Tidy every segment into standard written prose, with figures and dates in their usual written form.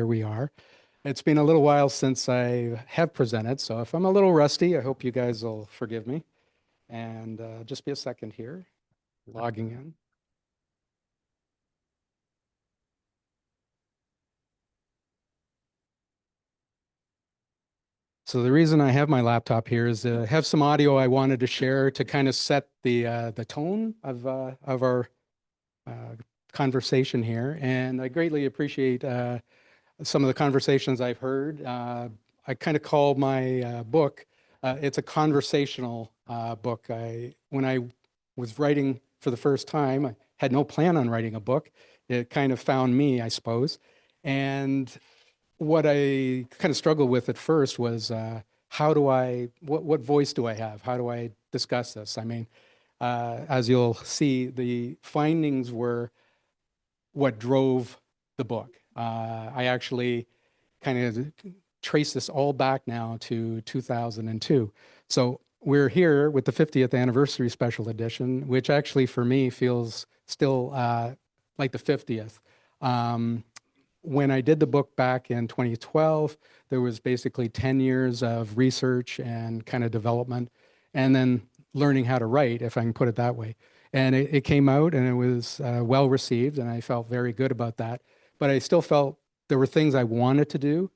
here we are. It's been a little while since I have presented, so if I'm a little rusty, I hope you guys will forgive me. And just be a second here, logging in. So the reason I have my laptop here is I have some audio I wanted to share to kind of set the tone of our uh, conversation here. And I greatly appreciate some of the conversations I've heard. I kind of call my book, it's a conversational book. When I was writing for the first time, I had no plan on writing a book. It kind of found me, I suppose. And what I kind of struggled with at first was what voice do I have? How do I discuss this? I mean, as you'll see, the findings were what drove the book. I actually kind of trace this all back now to 2002. So we're here with the 50th anniversary special edition, which actually for me feels still like the 50th. When I did the book back in 2012, there was basically 10 years of research and kind of development, and then learning how to write, if I can put it that way. And it came out and it was well received, and I felt very good about that. But I still felt there were things I wanted to do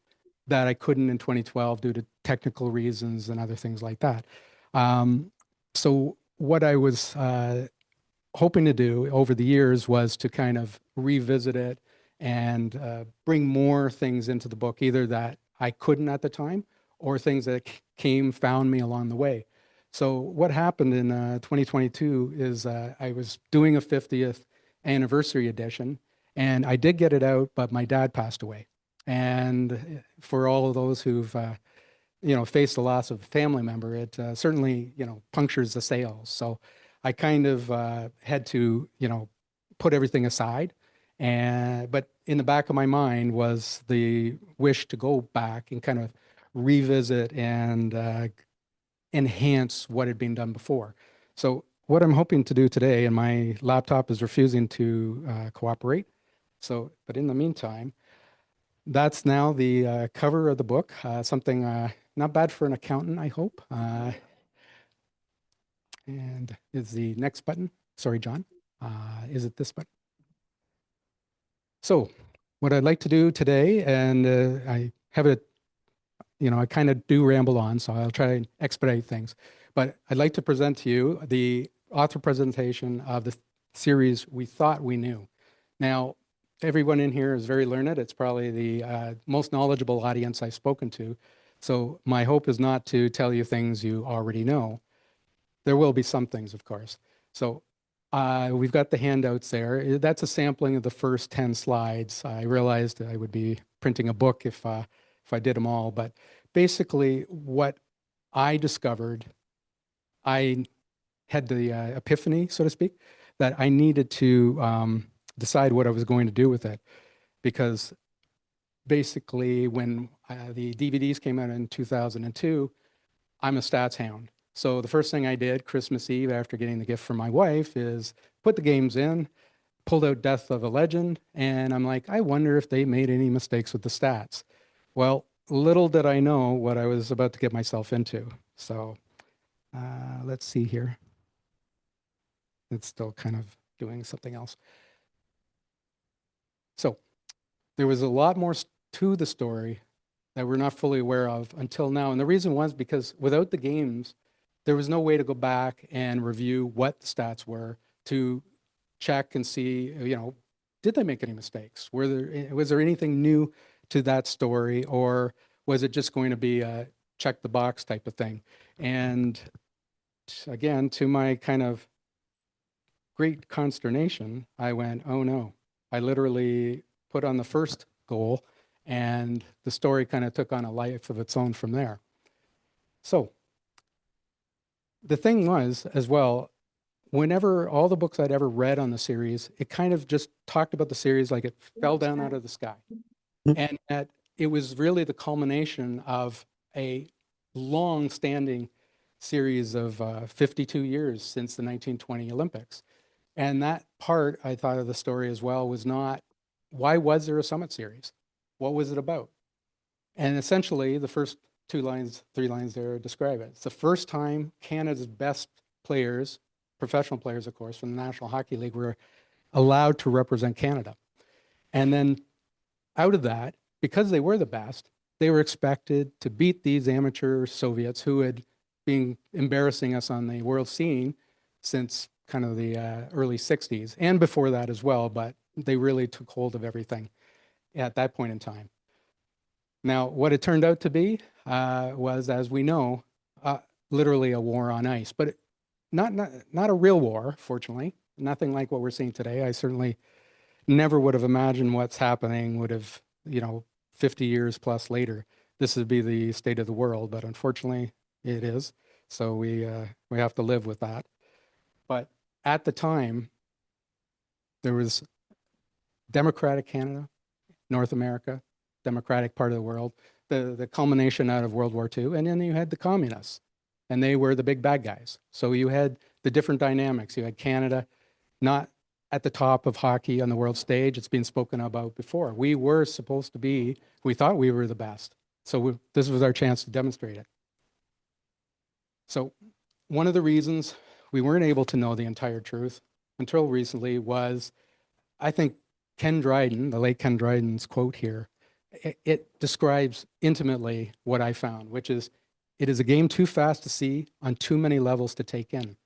that I couldn't in 2012 due to technical reasons and other things like that. So what I was hoping to do over the years was to kind of revisit it and bring more things into the book, either that I couldn't at the time or things that found me along the way. So what happened in 2022 is I was doing a 50th anniversary edition, and I did get it out, but my dad passed away. And for all of those who've faced the loss of a family member, it certainly punctures the sails. So I kind of had to put everything aside, but in the back of my mind was the wish to go back and kind of revisit and enhance what had been done before. So what I'm hoping to do today, and my laptop is refusing to cooperate. So, but in the meantime, that's now the cover of the book. Something not bad for an accountant, I hope. And is the next button? Sorry, John. Is it this button? So what I'd like to do today, and I have it, I kind of do ramble on, so I'll try and expedite things. But I'd like to present to you the author presentation of the series We Thought We Knew. Now, everyone in here is very learned. It's probably the most knowledgeable audience I've spoken to. So my hope is not to tell you things you already know. There will be some things, of course. So we've got the handouts there. That's a sampling of the first 10 slides. I realized I would be printing a book if I did them all. But basically, what I discovered, I had the epiphany, so to speak, that I needed to decide what I was going to do with it. Because basically, when the DVDs came out in 2002, I'm a stats hound. So the first thing I did Christmas Eve after getting the gift from my wife is put the games in, pulled out Death of a Legend, and I'm like, I wonder if they made any mistakes with the stats. Well, little did I know what I was about to get myself into. So let's see here. It's still kind of doing something else. So there was a lot more to the story that we're not fully aware of until now. And the reason was because without the games, there was no way to go back and review what the stats were to check and see, did they make any mistakes? Was there anything new to that story, or was it just going to be a check the box type of thing? And again, to my kind of great consternation, I went, oh no. I literally put on the first goal, and the story kind of took on a life of its own from there. So the thing was, as well, whenever all the books I'd ever read on the series, it kind of just talked about the series like it fell down out of the sky. And that it was really the culmination of a long-standing series of 52 years since the 1920 Olympics. And that part, I thought, of the story as well was not, why was there a Summit series? what was it about? And essentially, the first 2 lines, 3 lines there describe it. It's the first time Canada's best players, professional players, of course, from the National Hockey League, were allowed to represent Canada. And then out of that, because they were the best, they were expected to beat these amateur Soviets who had been embarrassing us on the world scene since kind of the early 60s and before that as well, but they really took hold of everything at that point in time. Now, what it turned out to be was, as we know, literally a war on ice, but not a real war, fortunately, nothing like what we're seeing today. I certainly never would have imagined what's happening would have, 50 years plus later, this would be the state of the world, but unfortunately it is. So we have to live with that. But at the time, there was democratic Canada, North America, democratic part of the world, the culmination out of World War II, and then you had the communists, and they were the big bad guys. So you had the different dynamics. You had Canada not at the top of hockey on the world stage. It's been spoken about before. We were supposed to be, we thought we were the best. So this was our chance to demonstrate it. So one of the reasons we weren't able to know the entire truth until recently was, I think, Ken Dryden, the late Ken Dryden's quote here, it describes intimately what I found, which is, it is a game too fast to see on too many levels to take in.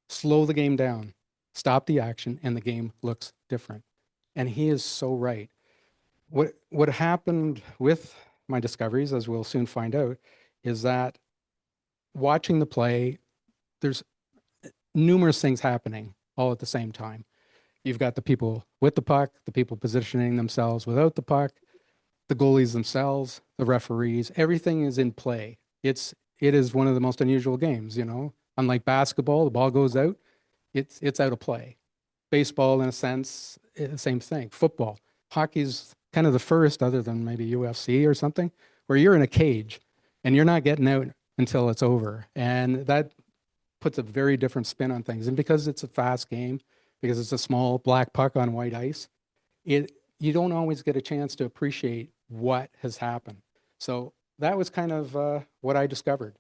Slow the game down, stop the action, and the game looks different. And he is so right. What happened with my discoveries, as we'll soon find out, is that watching the play, there's numerous things happening all at the same time. You've got the people with the puck, the people positioning themselves without the puck, the goalies themselves, the referees, everything is in play. It is one of the most unusual games, Unlike basketball, the ball goes out, it's out of play. Baseball, in a sense, same thing. Football, hockey's kind of the first, other than maybe UFC or something, where you're in a cage and you're not getting out until it's over. And that puts a very different spin on things. And because it's a fast game, because it's a small black puck on white ice, you don't always get a chance to appreciate what has happened. So that was kind of what I discovered.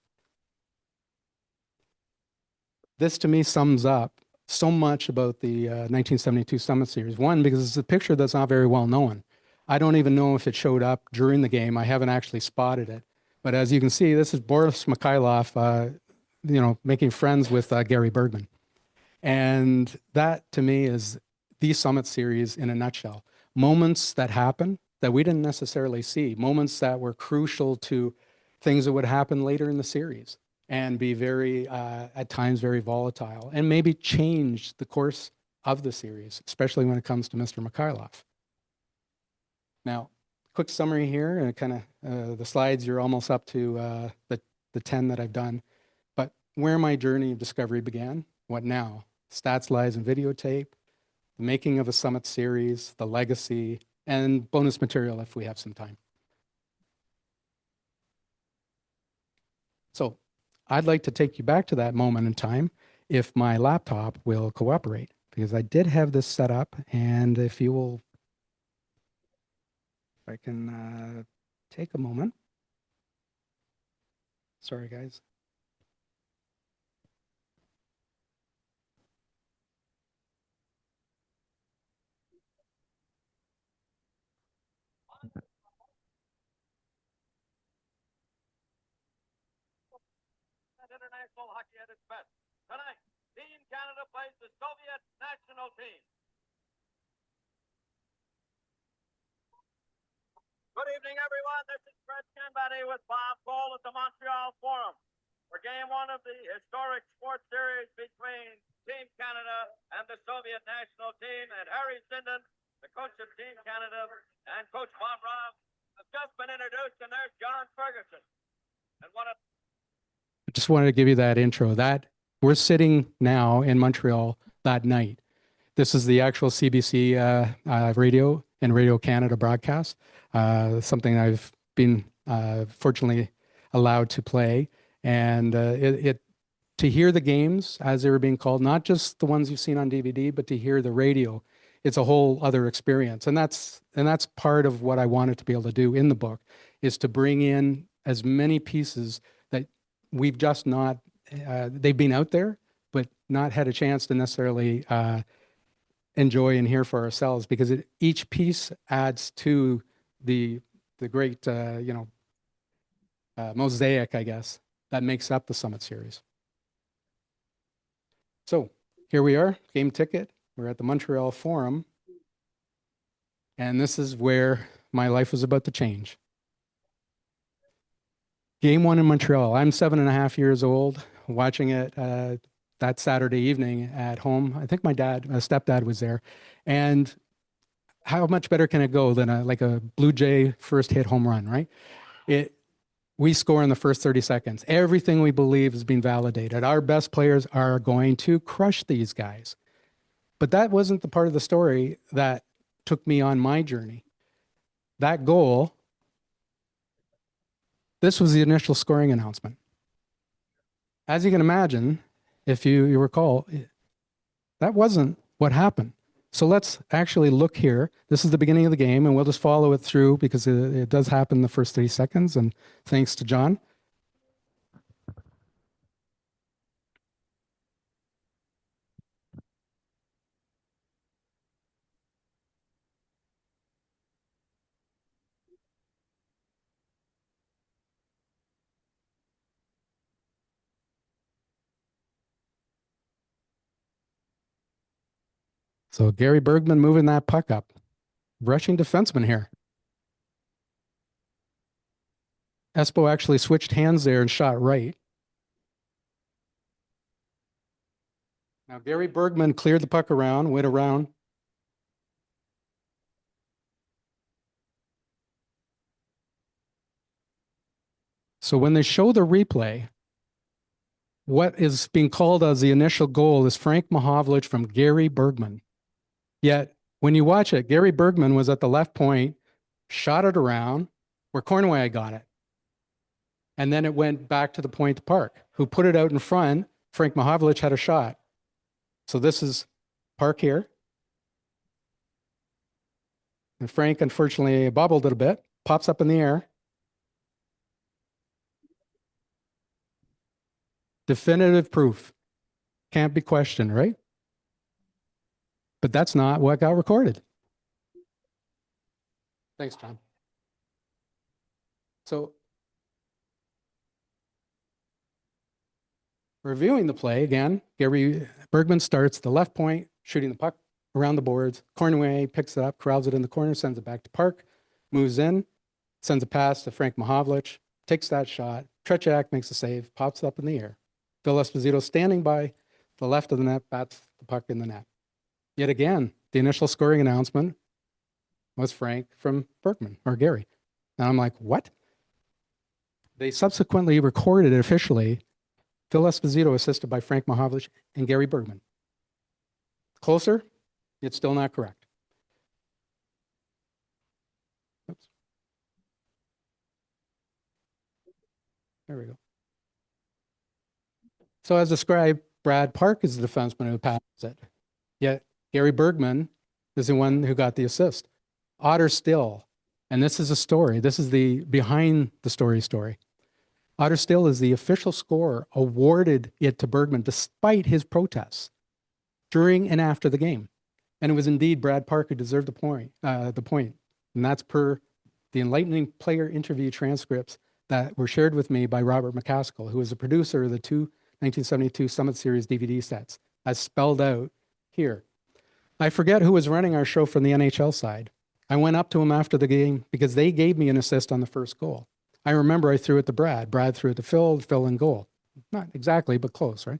This to me sums up so much about the 1972 Summit Series. One, because it's a picture that's not very well known. I don't even know if it showed up during the game. I haven't actually spotted it. But as you can see, this is Boris Mikhailov, making friends with Gary Bergman. And that to me is the Summit Series in a nutshell. Moments that happen that we didn't necessarily see, moments that were crucial to things that would happen later in the series and be very, at times, very volatile and maybe change the course of the series, especially when it comes to Mr. Mikhailov. Now, quick summary here, and kind of the slides, you're almost up to the 10 that I've done. But where my journey of discovery began, what now? Stats, lies, and videotape, the making of a Summit Series, the legacy, and bonus material if we have some time. So I'd like to take you back to that moment in time if my laptop will cooperate, because I did have this set up, and if you will, if I can take a moment. Sorry, guys. International hockey at its best. Tonight, Team Canada plays the Soviet national team. Good evening, everyone. This is Fred Canbatti with Bob Cole at the Montreal Forum for Game 1 of the historic sports series between Team Canada and the Soviet national team. And Harry Sinden, the coach of Team Canada, and Coach Bob Robb have just been introduced, and there's John Ferguson. And what a I just wanted to give you that intro. That we're sitting now in Montreal that night. This is the actual CBC radio and Radio Canada broadcast, something I've been fortunately allowed to play. And to hear the games as they were being called, not just the ones you've seen on DVD, but to hear the radio, it's a whole other experience. And that's part of what I wanted to be able to do in the book, is to bring in as many pieces that we've just not, they've been out there, but not had a chance to necessarily enjoy and hear for ourselves, because each piece adds to the great, mosaic, I guess, that makes up the Summit Series. So here we are, game ticket. We're at the Montreal Forum. And this is where my life was about to change. Game one in Montreal. I'm 7.5 years old, watching it that Saturday evening at home. I think my stepdad was there. And how much better can it go than a Blue Jay first hit home run, right? We score in the first 30 seconds. Everything we believe has been validated. Our best players are going to crush these guys. But that wasn't the part of the story that took me on my journey. That goal, this was the initial scoring announcement. As you can imagine, if you recall, that wasn't what happened. So let's actually look here. This is the beginning of the game, and we'll just follow it through because it does happen in the first 30 seconds, and thanks to John. So Gary Bergman moving that puck up. Rushing defenseman here. Espo actually switched hands there and shot right. Now Gary Bergman cleared the puck around, went around. So when they show the replay, what is being called as the initial goal is Frank Movavi from Gary Bergman. Yet when you watch it, Gary Bergman was at the left point, shot it around where Cornway got it. And then it went back to the point to Park, who put it out in front. Frank Movavi had a shot. So this is Park here. And Frank, unfortunately, bobbled it a bit, pops up in the air. Definitive proof. Can't be questioned, right? But that's not what got recorded. Thanks, John. So reviewing the play again, Gary Bergman starts the left point, shooting the puck around the boards. Cornway picks it up, corrals it in the corner, sends it back to Park, moves in, sends a pass to Frank Movavi, takes that shot. Tretiak makes a save, pops up in the air. Phil Esposito standing by the left of the net, bats the puck in the net. Yet again, the initial scoring announcement was Frank from Bergman or Gary. And I'm like, what? They subsequently recorded it officially. Phil Esposito assisted by Frank Movavi and Gary Bergman. Closer, it's still not correct. Oops. There we go. So as described, Brad Park is the defenseman who passes it. Yet Gary Bergman is the one who got the assist. Otter Still, and this is a story. This is the behind the story. Otter Still is the official scorer, awarded it to Bergman despite his protests during and after the game. And it was indeed Brad Park who deserved the point. And that's per the enlightening player interview transcripts that were shared with me by Robert McCaskill, who was the producer of the two 1972 Summit Series DVD sets, as spelled out here. I forget who was running our show from the NHL side. I went up to him after the game because they gave me an assist on the first goal. I remember I threw it to Brad. Brad threw it to Phil in goal. Not exactly, but close, right?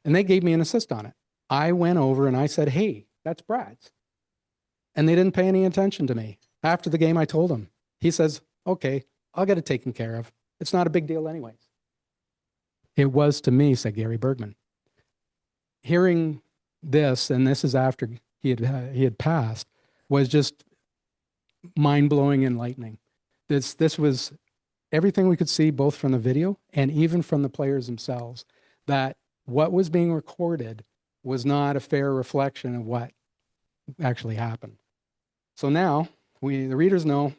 And they gave me an assist on it. I went over and I said, hey, that's Brad's. And they didn't pay any attention to me. After the game, I told him. He says, okay, I'll get it taken care of. It's not a big deal anyways. It was to me, said Gary Bergman. Hearing this, and this is after he had passed, was just mind-blowing, enlightening. This was everything we could see, both from the video and even from the players themselves, that what was being recorded was not a fair reflection of what actually happened. So now the readers know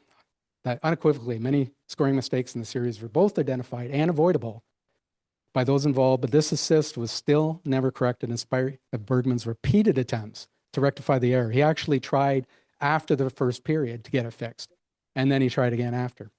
that unequivocally many scoring mistakes in the series were both identified and avoidable by those involved, but this assist was still never corrected in spite of Bergman's repeated attempts to rectify the error. He actually tried after the first period to get it fixed, and then he tried again after.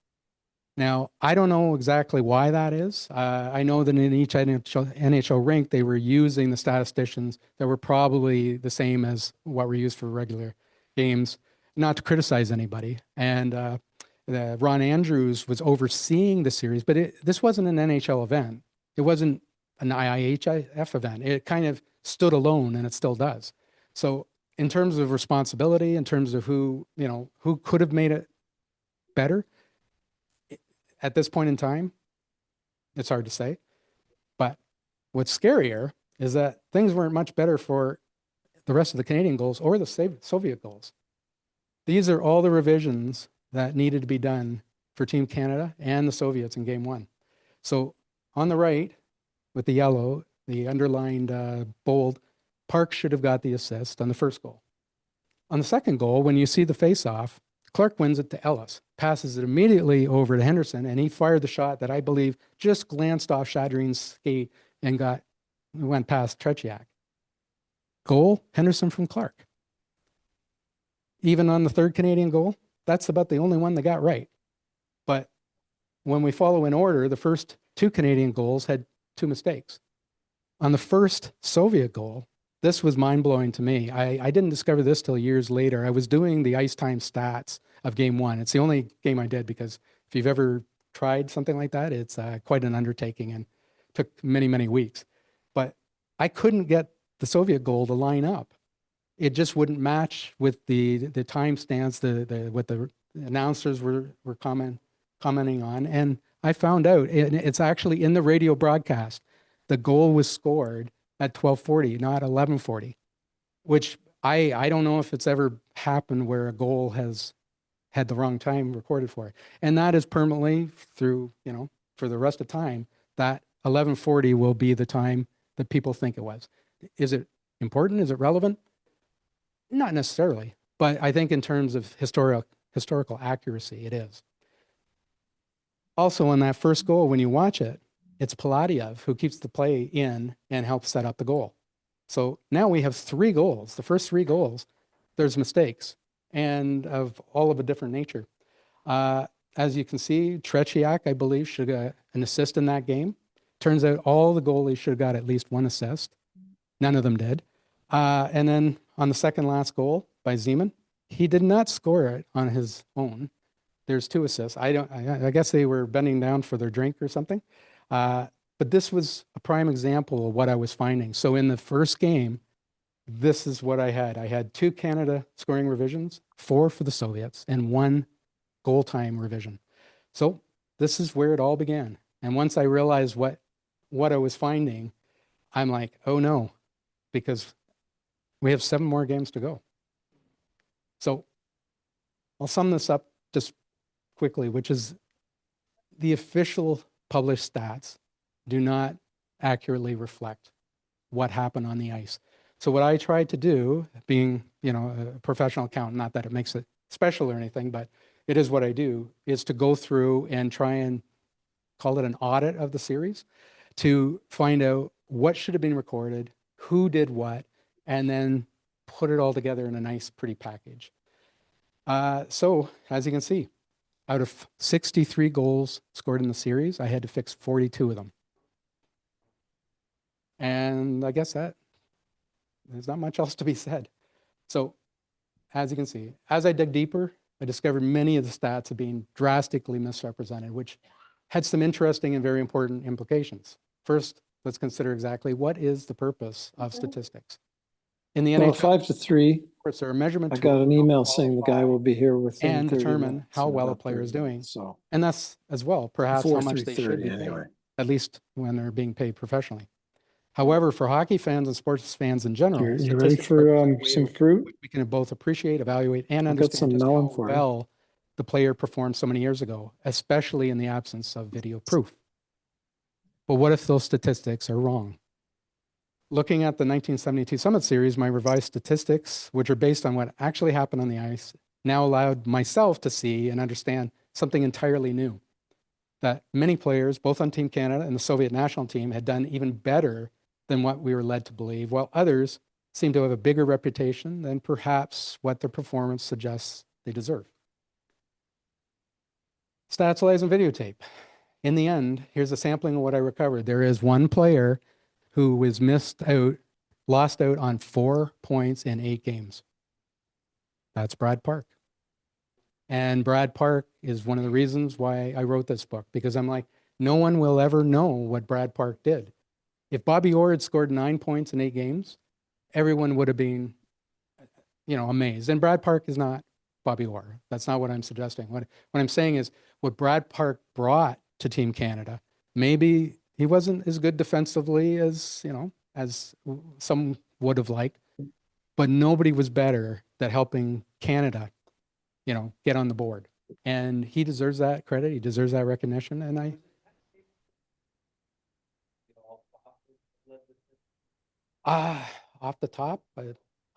Now, I don't know exactly why that is. I know that in each NHL rink, they were using the statisticians that were probably the same as what were used for regular games, not to criticize anybody. And Ron Andrews was overseeing the series, but this wasn't an NHL event. It wasn't an IIHF event. It kind of stood alone, and it still does. So in terms of responsibility, in terms of who could have made it better, at this point in time, it's hard to say. But what's scarier is that things weren't much better for the rest of the Canadian goals or the Soviet goals. These are all the revisions that needed to be done for Team Canada and the Soviets in Game 1. So on the right, with the yellow, the underlined bold, Park should have got the assist on the first goal. On the second goal, when you see the face-off, Clark wins it to Ellis, passes it immediately over to Henderson, and he fired the shot that I believe just glanced off Shadrin's skate and went past Tretiak. Goal, Henderson from Clark. Even on the third Canadian goal, that's about the only one that got right. But when we follow in order, the first two Canadian goals had two mistakes. On the first Soviet goal, this was mind-blowing to me. I didn't discover this till years later. I was doing the ice time stats of Game 1. It's the only game I did because if you've ever tried something like that, it's quite an undertaking and took many, many weeks. But I couldn't get the Soviet goal to line up. It just wouldn't match with the timestamps, what the announcers were commenting on. And I found out, it's actually in the radio broadcast, the goal was scored at 12:40, not 11:40, which I don't know if it's ever happened where a goal has had the wrong time recorded for it. And that is permanently through, for the rest of time, that 11:40 will be the time that people think it was. Is it important? Is it relevant? Not necessarily, but I think in terms of historical accuracy, it is. Also, on that first goal, when you watch it, it's Paladiev who keeps the play in and helps set up the goal. So now we have 3 goals. The first 3 goals, there's mistakes and of all of a different nature. As you can see, Tretiak, I believe, should have got an assist in that game. Turns out all the goalies should have got at least 1 assist. None of them did. And then on the second last goal by Zeman, he did not score it on his own. There's 2 assists. I guess they were bending down for their drink or something. But this was a prime example of what I was finding. So in the first game, this is what I had. I had 2 Canada scoring revisions, 4 for the Soviets, and 1 goal time revision. So this is where it all began. And once I realized what I was finding, I'm like, oh no, because we have 7 more games to go. So I'll sum this up just quickly, which is the official published stats do not accurately reflect what happened on the ice. So what I tried to do, being, a professional accountant, not that it makes it special or anything, but it is what I do, is to go through and try and call it an audit of the series to find out what should have been recorded, who did what, and then put it all together in a nice, pretty package. So as you can see, out of 63 goals scored in the series, I had to fix 42 of them. And I guess that there's not much else to be said. So as you can see, as I dug deeper, I discovered many of the stats have been drastically misrepresented, which had some interesting and very important implications. First, let's consider exactly what is the purpose of statistics. In the Well, NHL, 5-3. of course, there are measurement I got tools an email saying the guy will be here within and 30 determine minutes, how in well a about player 30 is doing. minutes, So And that's as well, perhaps how before much they should 3:30 be paid, anyway. at least when they're being paid professionally. However, for hockey fans and sports fans in general, You ready statistics for represent a way some of fruit? which we can both appreciate, evaluate, and I've got understand some just melon how for you. well the player performed so many years ago, especially in the absence of video proof. But what if those statistics are wrong? looking at the 1972 Summit Series, my revised statistics, which are based on what actually happened on the ice, now allowed myself to see and understand something entirely new. That many players, both on Team Canada and the Soviet national team, had done even better than what we were led to believe, while others seem to have a bigger reputation than perhaps what their performance suggests they deserve. Stats, lies, and videotape. In the end, here's a sampling of what I recovered. There is one player who was lost out on 4 points in 8 games. That's Brad Park. And Brad Park is one of the reasons why I wrote this book, because I'm like, no one will ever know what Brad Park did. If Bobby Orr had scored 9 points in 8 games, everyone would have been, amazed. And Brad Park is not Bobby Orr. That's not what I'm suggesting. What I'm saying is what Brad Park brought to Team Canada, maybe he wasn't as good defensively as some would have liked, but nobody was better at helping Canada get on the board. And he deserves that credit. He deserves that recognition. And off the top,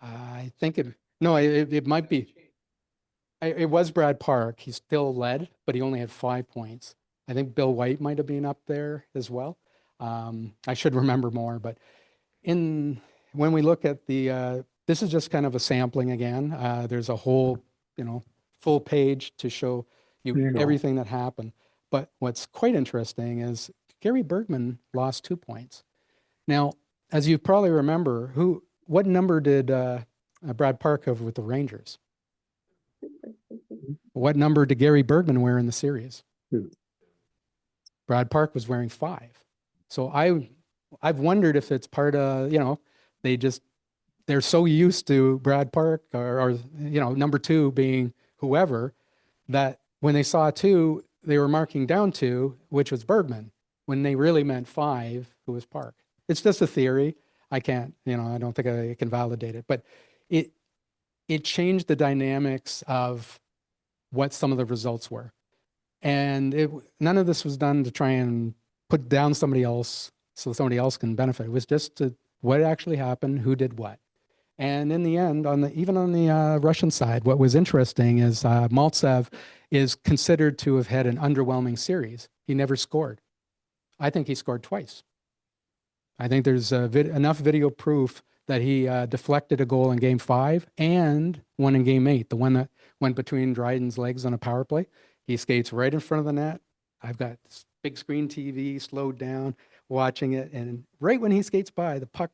I think it might be. It was Brad Park. He still led, but he only had 5 points. I think Bill White might have been up there as well. I should remember more, but when we look at this is just kind of a sampling again. There's a whole, full page to show you everything that happened. But what's quite interesting is Gary Bergman lost 2 points. Now, as you probably remember, what number did Brad Park have with the Rangers? What number did Gary Bergman wear in the series? 2. Brad Park was wearing 5. So I've wondered if it's part of, they're so used to Brad Park or number 2 being whoever, that when they saw 2, they were marking down 2, which was Bergman, when they really meant 5, who was Park. It's just a theory. I can't, I don't think I can validate it, but it changed the dynamics of what some of the results were. And none of this was done to try and put down somebody else so somebody else can benefit. It was just what actually happened, who did what. And in the end, even on the Russian side, what was interesting is Maltsev is considered to have had an underwhelming series. He never scored. I think he scored twice. I think there's enough video proof that he deflected a goal in Game 5 and one in Game 8, the one that went between Dryden's legs on a power play. He skates right in front of the net. I've got this big screen TV slowed down, watching it, and right when he skates by, the puck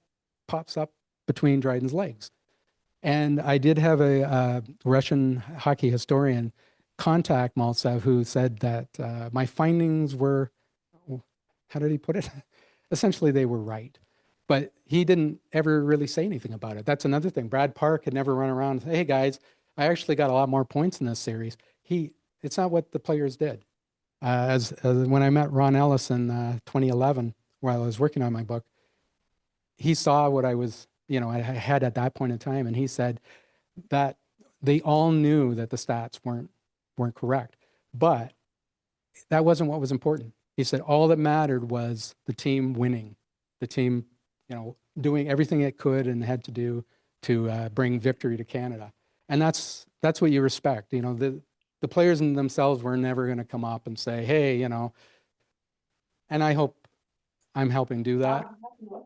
pops up between Dryden's legs. And I did have a Russian hockey historian contact Maltsev, who said that my findings were, how did he put it? Essentially, they were right. But he didn't ever really say anything about it. That's another thing. Brad Park had never run around and say, hey, guys, I actually got a lot more points in this series. It's not what the players did. As when I met Ron Ellis in 2011, while I was working on my book, he saw what I was, I had at that point in time, and he said that they all knew that the stats weren't correct, but that wasn't what was important. He said all that mattered was the team winning, the team, doing everything it could and had to do to bring victory to Canada, and that's what you respect. The players in themselves were never going to come up and say, hey, and I hope I'm helping do that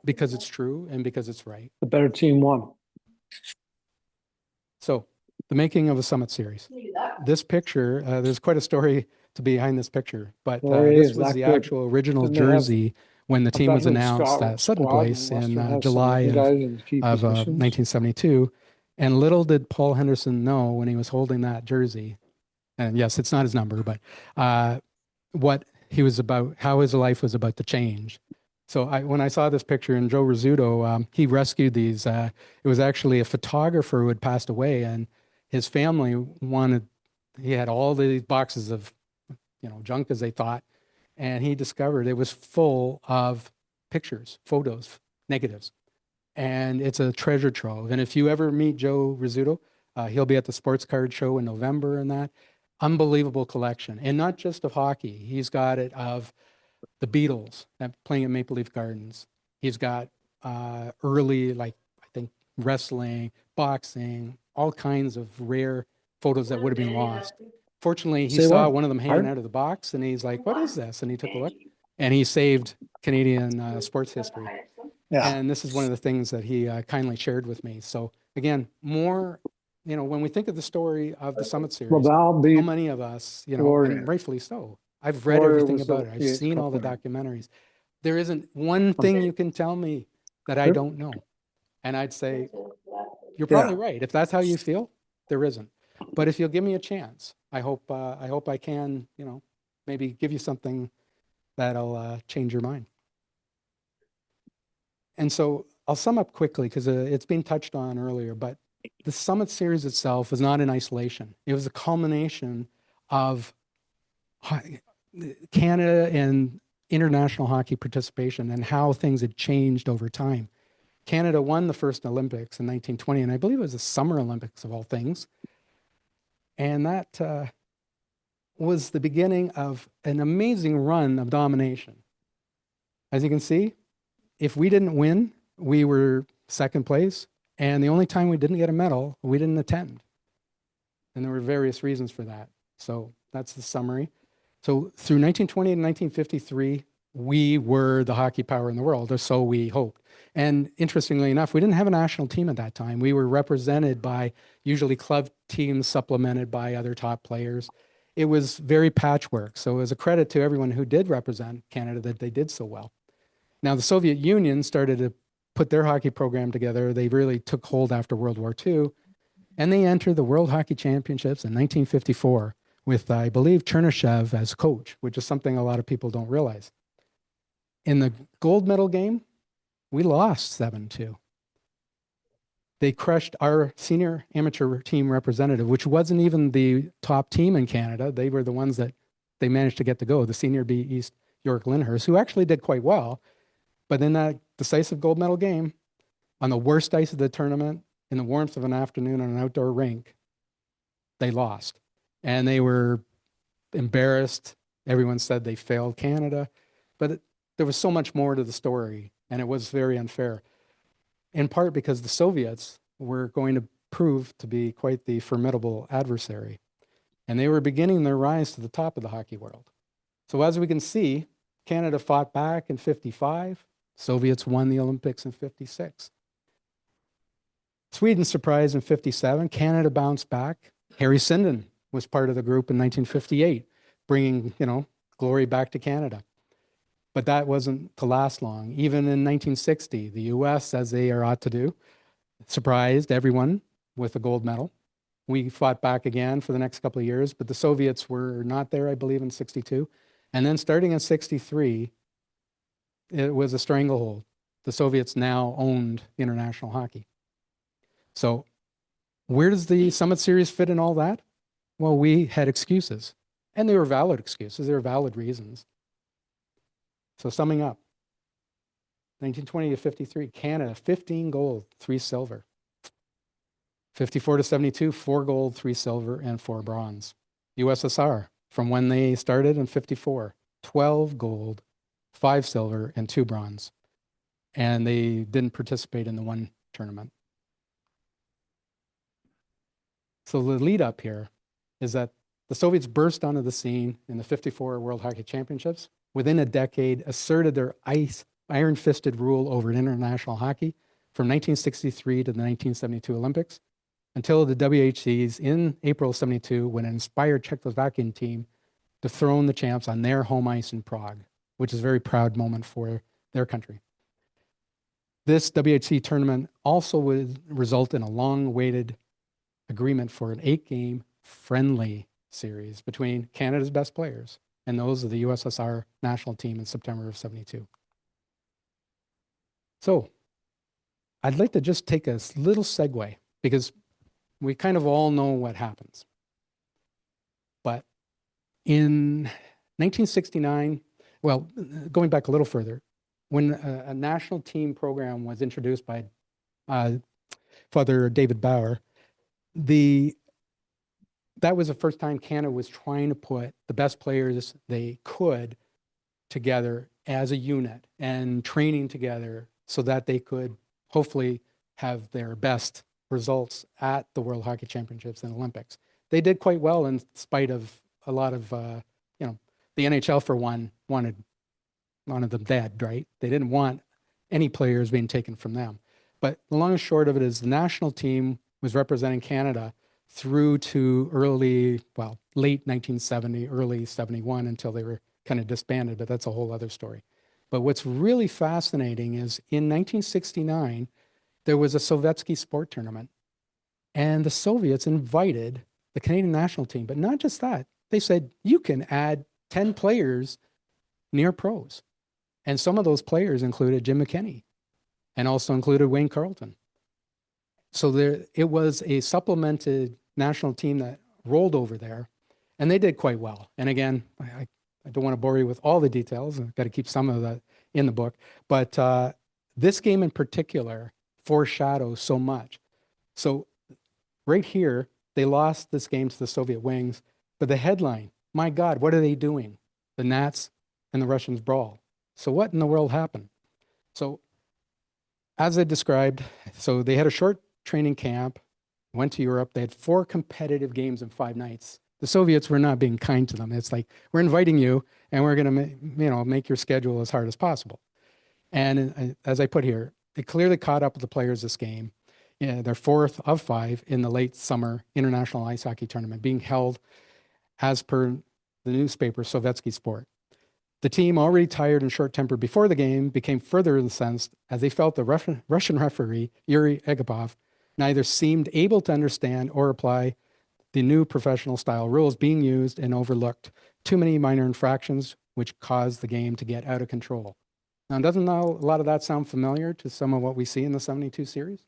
because it's true and because it's right. The better team won. So the making of a Summit Series. This picture, there's quite a story to behind this picture, but this was the actual original jersey when the team was announced at Sutton Place in July of 1972. And little did Paul Henderson know when he was holding that jersey, and yes, it's not his number, but what he was about, how his life was about to change. So when I saw this picture, and Joe Rizzuto, he rescued these. It was actually a photographer who had passed away, and his family he had all these boxes of, junk, as they thought, and he discovered it was full of pictures, photos, negatives. And it's a treasure trove. And if you ever meet Joe Rizzuto, he'll be at the sports card show in November, and that unbelievable collection. And not just of hockey. He's got it of the Beatles playing at Maple Leaf Gardens. He's got early, like I think wrestling, boxing, all kinds of rare photos that would have been lost. Fortunately, he Say saw what? one of them hanging Art? out of the box, and he's like, "What is this?" And he took a look, and he saved Canadian sports history. Yeah. And this is one of the things that he kindly shared with me. So again, more, when we think of the story of the Summit Well, Series, I'll how be many of us, and Florida. rightfully so, I've read Florida everything was the about it. I've PH seen Cup all the winner. documentaries. There isn't one thing you can tell me that I Sure. don't know. And I'd say, you're Yeah. probably right. If that's how you feel, there isn't. But if you'll give me a chance, I hope I can, maybe give you something that'll change your mind. And so I'll sum up quickly because it's been touched on earlier, but the Summit Series itself was not in isolation. It was a culmination of Canada and international hockey participation and how things had changed over time. Canada won the first Olympics in 1920, and I believe it was the Summer Olympics of all things. And that was the beginning of an amazing run of domination. As you can see, if we didn't win, we were second place. And the only time we didn't get a medal, we didn't attend. And there were various reasons for that. So that's the summary. So through 1920 and 1953, we were the hockey power in the world, or so we hoped. And interestingly enough, we didn't have a national team at that time. We were represented by usually club teams supplemented by other top players. It was very patchwork. So it was a credit to everyone who did represent Canada that they did so well. Now, the Soviet Union started to put their hockey program together. They really took hold after World War II, and they entered the World Hockey Championships in 1954 with, I believe, Chernyshov as coach, which is something a lot of people don't realize. In the gold medal game, we lost 7-2. They crushed our senior amateur team representative, which wasn't even the top team in Canada. They were the ones that they managed to get to go, the Senior B East York Lyndhurst, who actually did quite well. But in that decisive gold medal game, on the worst ice of the tournament, in the warmth of an afternoon on an outdoor rink, they lost. And they were embarrassed. Everyone said they failed Canada. But there was so much more to the story, and it was very unfair, in part because the Soviets were going to prove to be quite the formidable adversary. And they were beginning their rise to the top of the hockey world. So as we can see, Canada fought back in 55. Soviets won the Olympics in 56. Sweden surprised in 57. Canada bounced back. Harry Sinden was part of the group in 1958, bringing, glory back to Canada. But that wasn't to last long. Even in 1960, the US, as they are ought to do, surprised everyone with a gold medal. We fought back again for the next couple of years, but the Soviets were not there, I believe, in 62. And then starting in 63, it was a stranglehold. The Soviets now owned international hockey. So where does the Summit Series fit in all that? Well, we had excuses, and they were valid excuses. They were valid reasons. So summing up, 1920 to 53, Canada, 15 gold, 3 silver. 54 to 72, 4 gold, 3 silver, and 4 bronze. USSR, from when they started in 54, 12 gold, 5 silver, and 2 bronze. And they didn't participate in the one tournament. So the lead up here is that the Soviets burst onto the scene in the 54 World Hockey Championships. Within a decade, asserted their iron-fisted rule over international hockey from 1963 to the 1972 Olympics, until the WHCs in April 72, when an inspired Czechoslovakian team dethroned the champs on their home ice in Prague, which is a very proud moment for their country. This WHC tournament also would result in a long-awaited agreement for an 8-game friendly series between Canada's best players and those of the USSR national team in September of 72. So I'd like to just take a little segue, because we kind of all know what happens. But in 1969, well, going back a little further, when a national team program was introduced by Father David Bauer, that was the first time Canada was trying to put the best players they could together as a unit and training together so that they could hopefully have their best results at the World Hockey Championships and Olympics. They did quite well in spite of a lot of, the NHL for one wanted them dead, right? They didn't want any players being taken from them. But the long and short of it is the national team was representing Canada through to late 1970, early 71 until they were kind of disbanded, but that's a whole other story. But what's really fascinating is in 1969, there was a Sovietsky sport tournament and the Soviets invited the Canadian national team, but not just that. They said, you can add 10 players near pros. And some of those players included Jim McKinney and also included Wayne Carleton. So it was a supplemented national team that rolled over there, and they did quite well. And again, I don't want to bore you with all the details. I've got to keep some of that in the book. But this game in particular foreshadows so much. So right here, they lost this game to the Soviet wings, but the headline, my God, what are they doing? The Nats and the Russians brawl. So what in the world happened? So as I described, so they had a short training camp, went to Europe. They had 4 competitive games in 5 nights. The Soviets were not being kind to them. It's like, we're inviting you and we're going to make your schedule as hard as possible. And as I put here, it clearly caught up with the players this game. Yeah, they're 4th of 5 in the late summer international ice hockey tournament being held as per the newspaper Sovietsky Sport. The team, already tired and short-tempered before the game, became further incensed as they felt the Russian referee, Yuri Egipov, neither seemed able to understand or apply the new professional-style rules being used and overlooked too many minor infractions, which caused the game to get out of control. Now, doesn't a lot of that sound familiar to some of what we see in the 72 series?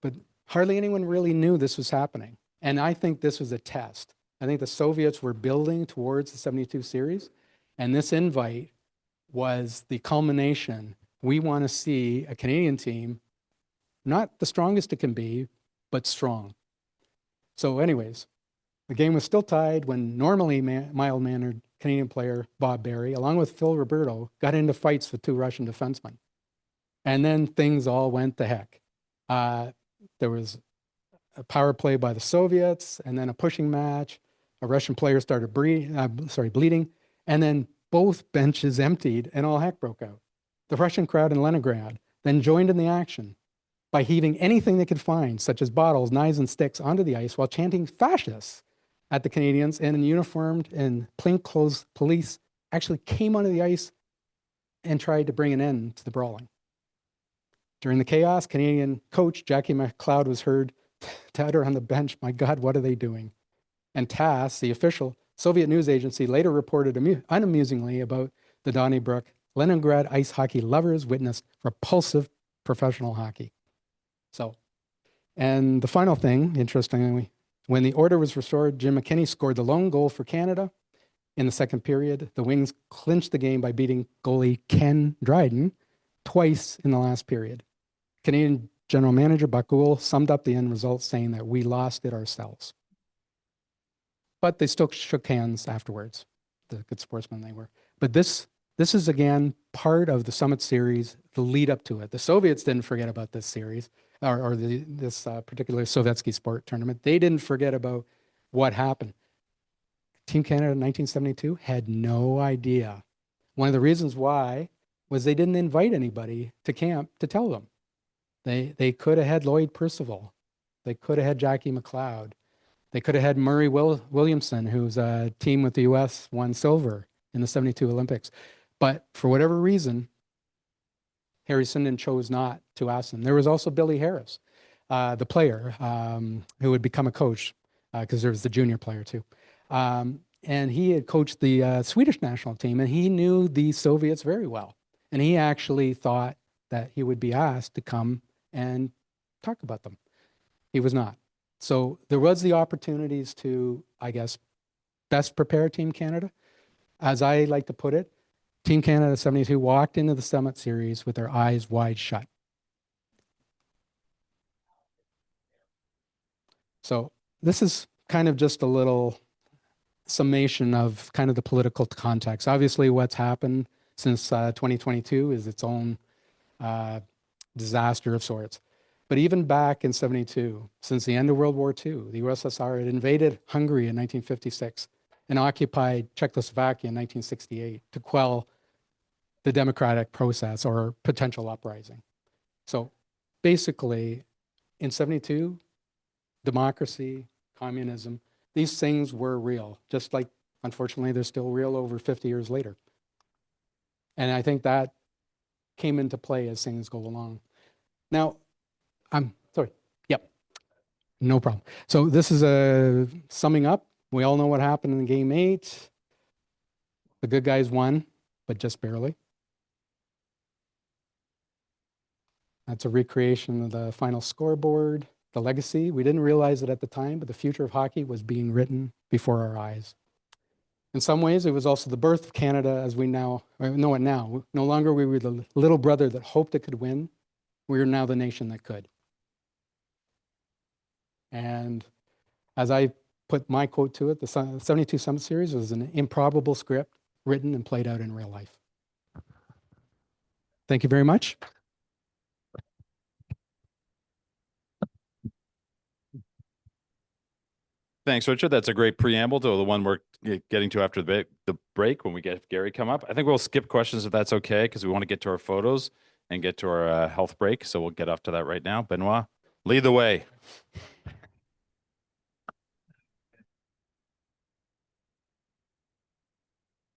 But hardly anyone really knew this was happening. And I think this was a test. I think the Soviets were building towards the 72 series. And this invite was the culmination. We want to see a Canadian team, not the strongest it can be, but strong. So anyways, the game was still tied when normally mild-mannered Canadian player Bob Barry, along with Phil Roberto, got into fights with 2 Russian defensemen. And then things all went to heck. There was a power play by the Soviets, and then a pushing match. A Russian player started bleeding, and then both benches emptied, and all heck broke out. The Russian crowd in Leningrad then joined in the action by heaving anything they could find, such as bottles, knives, and sticks, onto the ice while chanting fascists at the Canadians, and uniformed and plainclothes police actually came onto the ice and tried to bring an end to the brawling. During the chaos, Canadian coach Jackie McLeod was heard to utter on the bench, my God, what are they doing? And TASS, the official Soviet news agency, later reported unamusingly about the Donnybrook Leningrad ice hockey lovers witnessed repulsive professional hockey. So, and the final thing, interestingly, when the order was restored, Jim McKinney scored the lone goal for Canada in the second period. The Wings clinched the game by beating goalie Ken Dryden twice in the last period. Canadian general manager Buck Gould summed up the end result saying that we lost it ourselves. But they still shook hands afterwards, the good sportsmen they were. But this is, again, part of the Summit Series, the lead up to it. The Soviets didn't forget about this series, or this particular Sovietsky sport tournament. They didn't forget about what happened. Team Canada in 1972 had no idea. One of the reasons why was they didn't invite anybody to camp to tell them. They could have had Lloyd Percival. They could have had Jackie McLeod. They could have had Murray Williamson, who's a team with the U.S. won silver in the 72 Olympics. But for whatever reason, Harry Sinden chose not to ask them. There was also Billy Harris, the player who would become a coach, because there was the junior player too. And he had coached the Swedish national team, and he knew the Soviets very well. And he actually thought that he would be asked to come and talk about them. He was not. So there was the opportunities to, I guess, best prepare Team Canada. As I like to put it, Team Canada 72 walked into the Summit Series with their eyes wide shut. So this is kind of just a little summation of kind of the political context. Obviously, what's happened since 2022 is its own disaster of sorts. But even back in 72, since the end of World War II, the USSR had invaded Hungary in 1956 and occupied Czechoslovakia in 1968 to quell the democratic process or potential uprising. So basically, in 72, democracy, communism, these things were real, just like, unfortunately, they're still real over 50 years later. And I think that came into play as things go along. Now, I'm sorry. Yep. No problem. So this is a summing up. We all know what happened in game 8. The good guys won, but just barely. That's a recreation of the final scoreboard, the legacy. We didn't realize it at the time, but the future of hockey was being written before our eyes. In some ways, it was also the birth of Canada as we now know it now. No longer we were the little brother that hoped it could win. We are now the nation that could. And as I put my quote to it, the 72 Summit Series was an improbable script written and played out in real life. Thank you very much. Thanks, Richard. That's a great preamble to the one we're getting to after the break when we get Gary come up. I think we'll skip questions if that's okay, because we want to get to our photos and get to our health break. So we'll get off to that right now. Benoit, lead the way.